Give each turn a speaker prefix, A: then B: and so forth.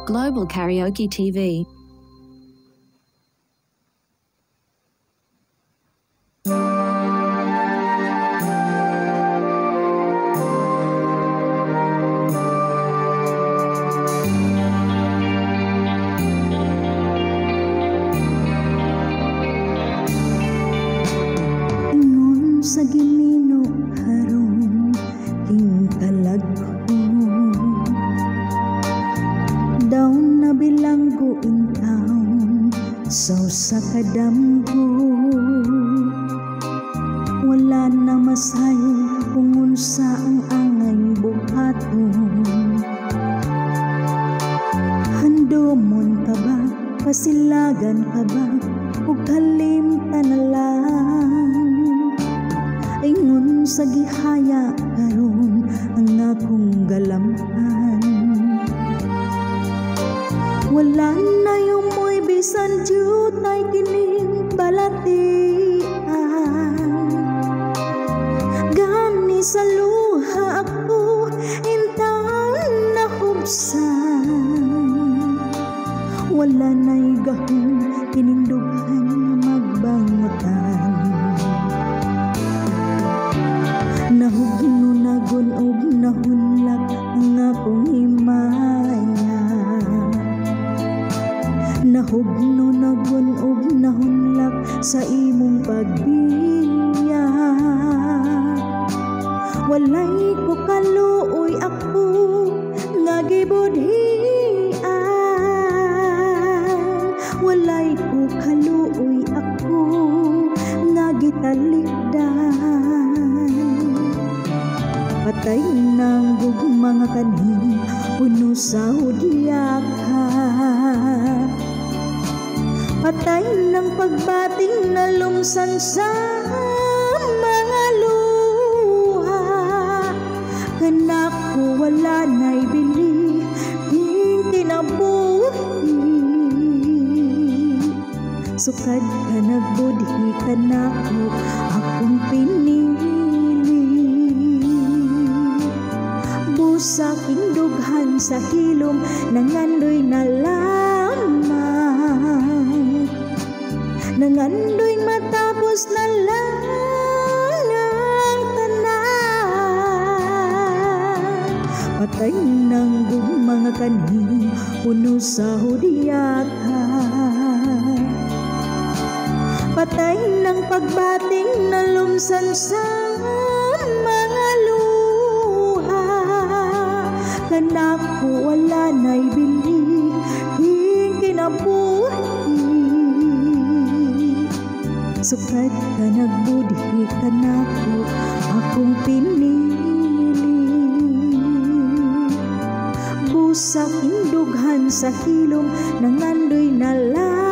A: Global Karaoke TV.
B: Sa gimino harong king talagho daon na bilanggo in taon sa kadamgo wala na masayo kung unsa ang angay buhaton handomon ka ba pasilagan ka ba ug kalimtan na lang ingon sa gihaya karon ang akong galamhan wala na yung mo'y bisan jutay kining balatian gani sa luha ako intan na hubsan wala na'y gahong kining dughan magbangutan nahugno nagon og nahunlak ang akong himaya nahugno nagon og nahunlak sa imong pagbiya walay ko kaluoy ako nga gibudhian walay ko kaluoy ako nga gitalikdan patay ng gugmang kanhi puno sa hudyaka patay ng pagbating na lumsan sa mga luha kanak ko wala na'y bili hindi na buhi sukad ka nagbudhi ka na ko akong pinili sa kindughan sa hilom nangandoy na lamang nangandoy matapos na lang ang tanan patay ng mga kanhi puno sa hudyaka patay ng pagbating na lumsan sa mga kanak ko wala na'y bili hindi na buhi sukat ka nagbudhi ka na ko akong pinili busak indughan sa hilom nangandoy na lang